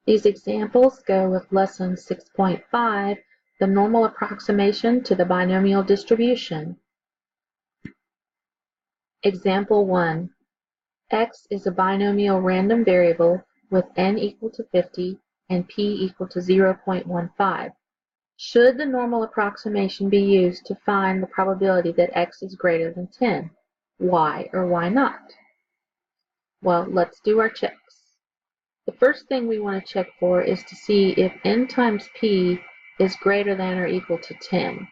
These examples go with lesson 6.5, the normal approximation to the binomial distribution. Example 1. X is a binomial random variable with n equal to 50 and p equal to 0.15. Should the normal approximation be used to find the probability that x is greater than 10? Why or why not? Well, let's do our checks. The first thing we want to check for is to see if n times p is greater than or equal to 10.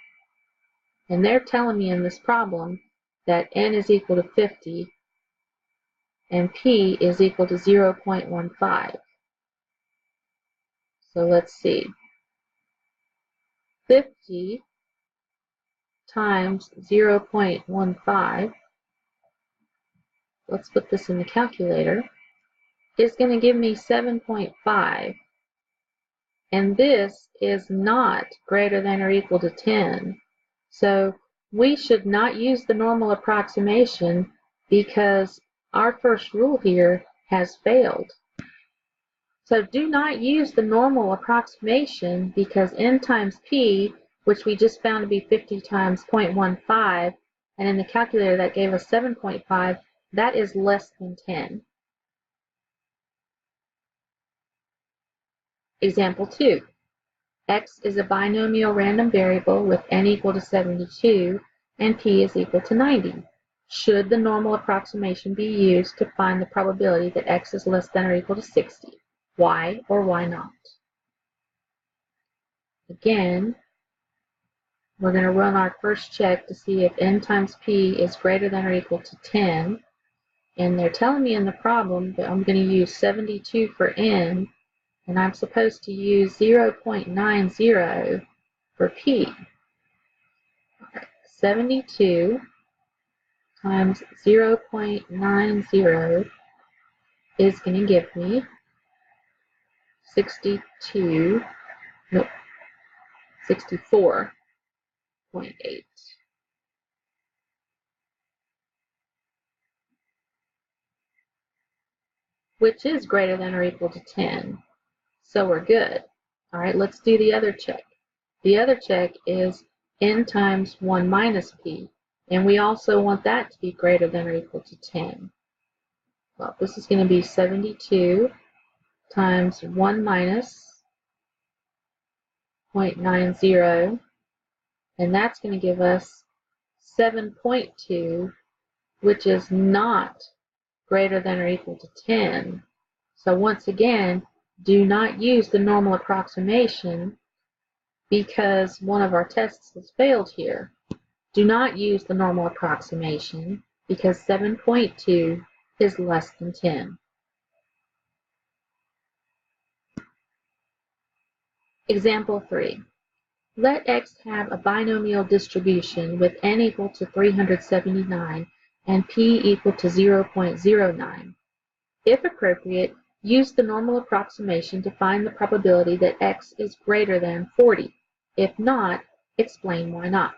And they're telling me in this problem that n is equal to 50 and p is equal to 0.15. So let's see. 50 times 0.15, let's put this in the calculator, is going to give me 7.5. And this is not greater than or equal to 10. So we should not use the normal approximation because our first rule here has failed. So do not use the normal approximation because n times p, which we just found to be 50 times 0.15, and in the calculator that gave us 7.5, that is less than 10. Example 2. X is a binomial random variable with n equal to 72 and p is equal to 90. Should the normal approximation be used to find the probability that x is less than or equal to 60? Why or why not? Again, we're going to run our first check to see if n times p is greater than or equal to 10. And they're telling me in the problem that I'm going to use 72 for n, and I'm supposed to use 0.90 for p. Right. 72 times 0.90 is going to give me 64.8. Which is greater than or equal to 10. So we're good. All right, let's do the other check. The other check is n times 1 minus p, and we also want that to be greater than or equal to 10. Well, this is going to be 72 times 1 minus 0.90, and that's going to give us 7.2, which is not greater than or equal to 10. So once again, do not use the normal approximation because one of our tests has failed here. Do not use the normal approximation because 7.2 is less than 10. Example 3. Let x have a binomial distribution with n equal to 379 and p equal to 0.09. If appropriate, use the normal approximation to find the probability that x is greater than 40. If not, explain why not.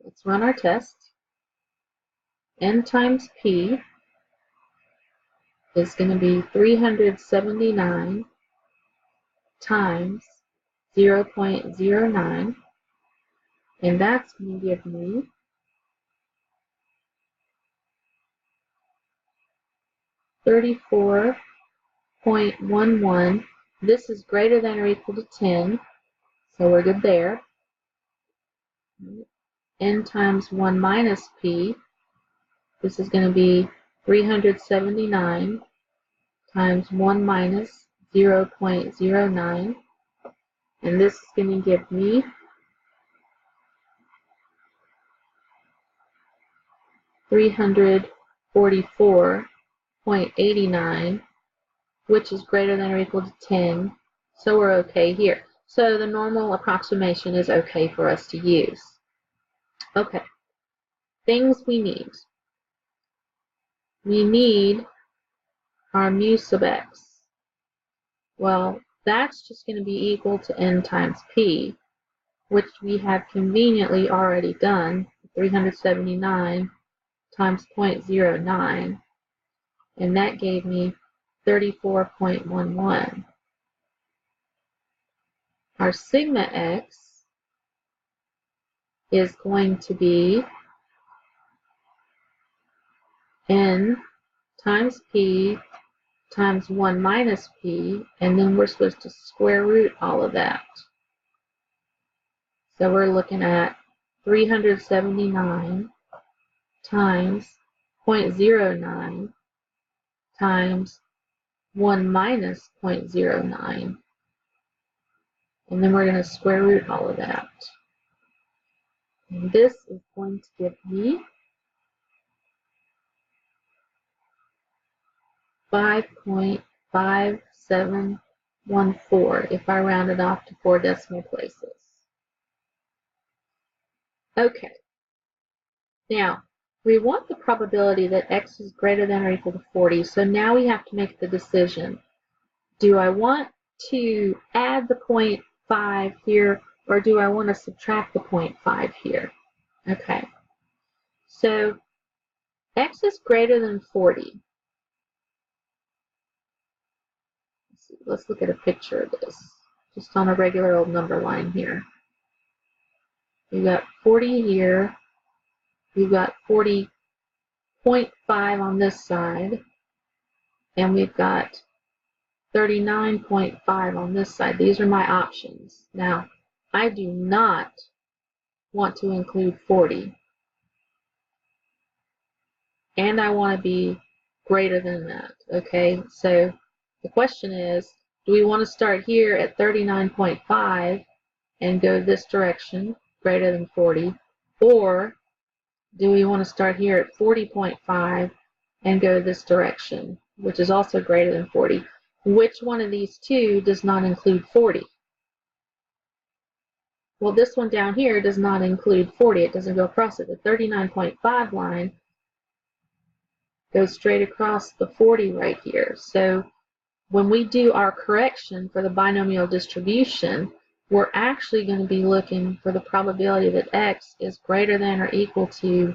Let's run our test. N times p is going to be 379 times 0.09, and that's going to give me 34.11. This is greater than or equal to 10, so we're good there. N times 1 minus p, this is going to be 379 times 1 minus 0.09, and this is going to give me 344.89, which is greater than or equal to 10, so we're okay here. So the normal approximation is okay for us to use. Okay, things we need. We need our mu sub x. Well, that's just going to be equal to n times p, which we have conveniently already done, 379 times 0.09, and that gave me 34.11. Our sigma x is going to be n times p times 1 minus p, and then we're supposed to square root all of that. So we're looking at 379 times 0.09 times 1 minus 0.09. And then we're going to square root all of that. And this is going to give me 5.5714 if I round it off to 4 decimal places. Okay. Now, we want the probability that x is greater than or equal to 40, so now we have to make the decision. Do I want to add the 0.5 here, or do I want to subtract the 0.5 here? Okay. So, x is greater than 40. Let's look at a picture of this, just on a regular old number line here. We've got 40 here. We've got 40.5 on this side, and we've got 39.5 on this side. These are my options. Now, I do not want to include 40, and I want to be greater than that. Okay, so the question is, do we want to start here at 39.5 and go this direction, greater than 40, or do we want to start here at 40.5 and go this direction, which is also greater than 40? Which one of these two does not include 40? Well, this one down here does not include 40. It doesn't go across it. The 39.5 line goes straight across the 40 right here. So when we do our correction for the binomial distribution, we're actually going to be looking for the probability that x is greater than or equal to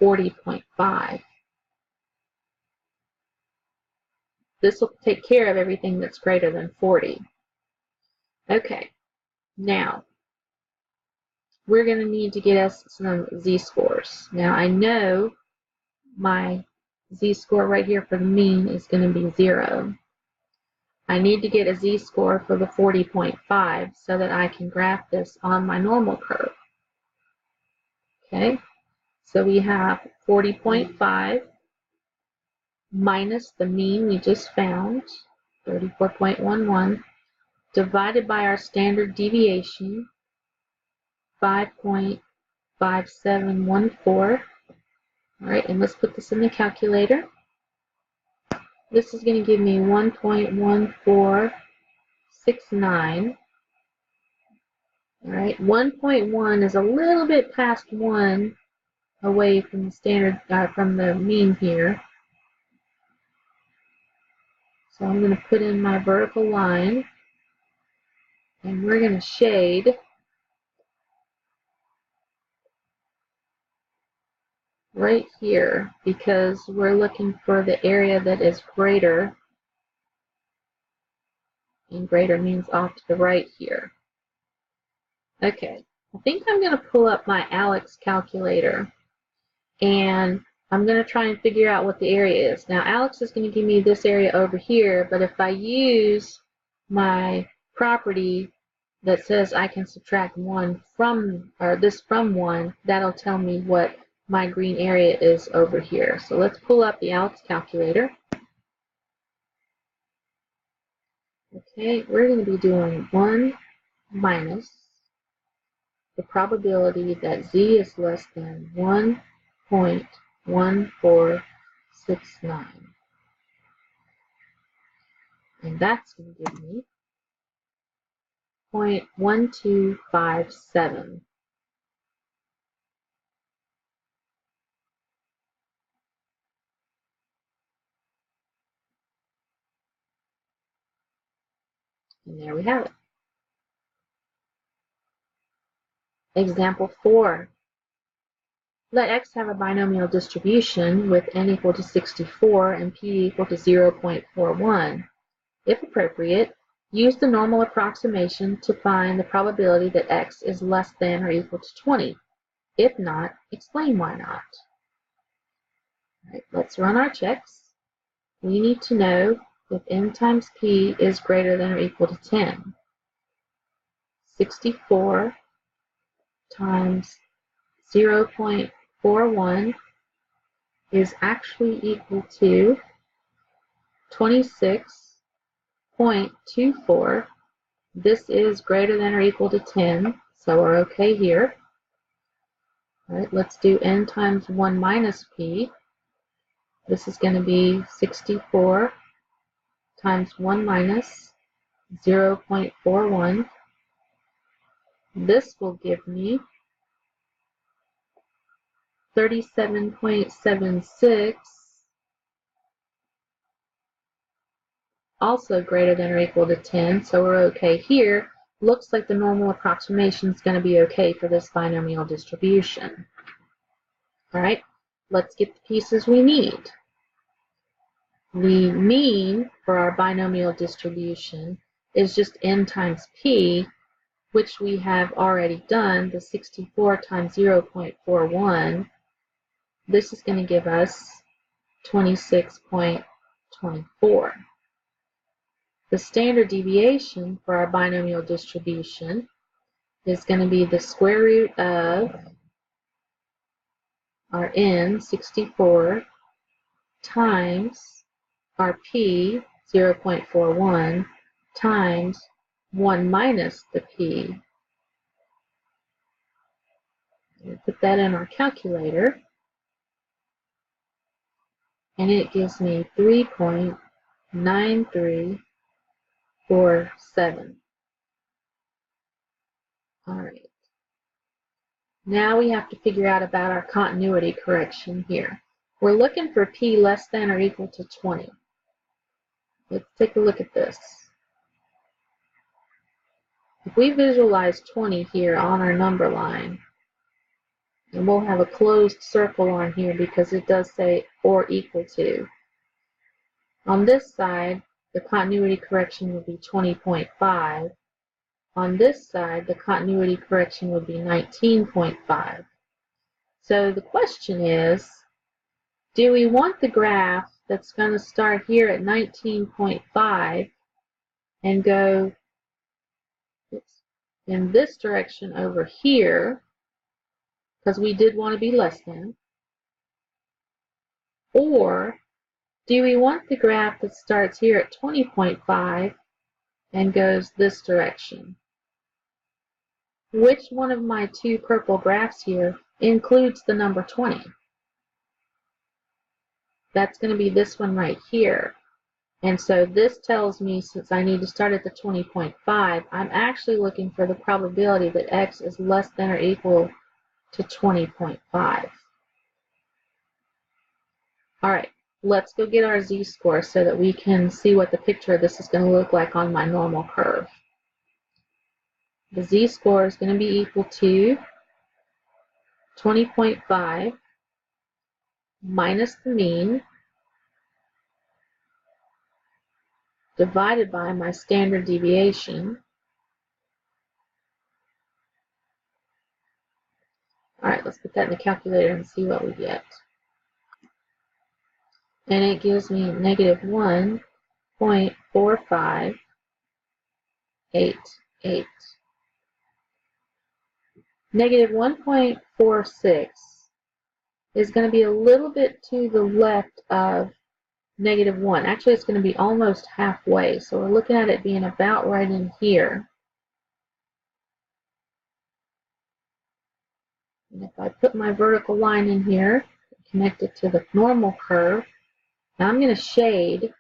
40.5. This will take care of everything that's greater than 40. Okay, now we're going to need to get us some z-scores. Now I know my z-score right here for the mean is going to be 0. I need to get a z-score for the 40.5 so that I can graph this on my normal curve. Okay, so we have 40.5 minus the mean we just found, 34.11, divided by our standard deviation, 5.5714. All right, and let's put this in the calculator. This is going to give me 1.1469. All right, 1.1 is a little bit past 1 away from the standard, from the mean here. So I'm going to put in my vertical line, and we're going to shade right here because we're looking for the area that is greater, and greater means off to the right here. Okay, I think I'm going to pull up my ALEKS calculator, and I'm going to try and figure out what the area is. Now ALEKS is going to give me this area over here, but if I use my property that says I can subtract 1 from, or this from 1, that'll tell me what my green area is over here. So let's pull up the ALEKS calculator. Okay, we're going to be doing 1 minus the probability that z is less than 1.1469. And that's going to give me 0.1257. And there we have it. Example 4. Let x have a binomial distribution with n equal to 64 and p equal to 0.41. If appropriate, use the normal approximation to find the probability that x is less than or equal to 20. If not, explain why not. All right, let's run our checks. We need to know if n times p is greater than or equal to 10. 64 times 0.41 is actually equal to 26.24. This is greater than or equal to 10, so we're okay here. All right, let's do n times 1 minus p. This is going to be 64 times 1 minus 0.41. This will give me 37.76, also greater than or equal to 10, so we're okay here. Looks like the normal approximation is going to be okay for this binomial distribution. All right, let's get the pieces we need. The mean for our binomial distribution is just n times p, which we have already done, the 64 times 0.41. This is going to give us 26.24. The standard deviation for our binomial distribution is going to be the square root of our n, 64, times our p, 0.41, times 1 minus the p. We'll put that in our calculator, and it gives me 3.9347. All right. Now we have to figure out about our continuity correction here. We're looking for p less than or equal to 20. Let's take a look at this. If we visualize 20 here on our number line, and we'll have a closed circle on here because it does say or equal to. On this side, the continuity correction would be 20.5. On this side, the continuity correction would be 19.5. So the question is, do we want the graph that's going to start here at 19.5 and go in this direction over here, because we did want to be less than, or do we want the graph that starts here at 20.5 and goes this direction? Which one of my two purple graphs here includes the number 20? That's going to be this one right here. And so this tells me, since I need to start at the 20.5, I'm actually looking for the probability that x is less than or equal to 20.5. All right, let's go get our z-score so that we can see what the picture of this is going to look like on my normal curve. The z-score is going to be equal to 20.5 minus the mean divided by my standard deviation. All right, let's put that in the calculator and see what we get. And it gives me negative 1.4588. Negative 1.46 is going to be a little bit to the left of negative 1. Actually, it's going to be almost halfway, so we're looking at it being about right in here. And if I put my vertical line in here, connect it to the normal curve, now I'm going to shade,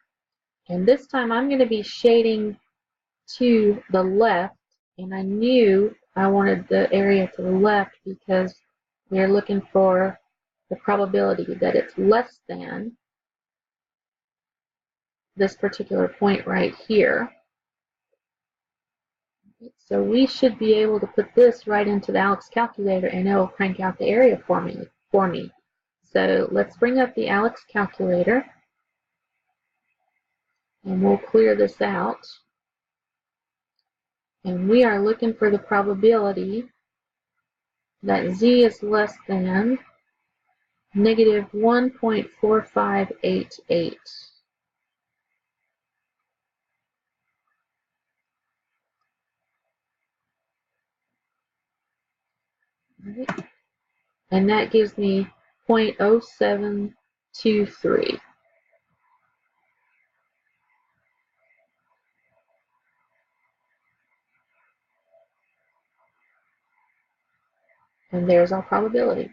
and this time I'm going to be shading to the left, and I knew I wanted the area to the left because we're looking for the probability that it's less than this particular point right here. So we should be able to put this right into the ALEKS calculator and it will crank out the area for me. for me. So let's bring up the ALEKS calculator and we'll clear this out. And we are looking for the probability that Z is less than negative 1.4588. Right. And that gives me 0.0723. And there's our probability.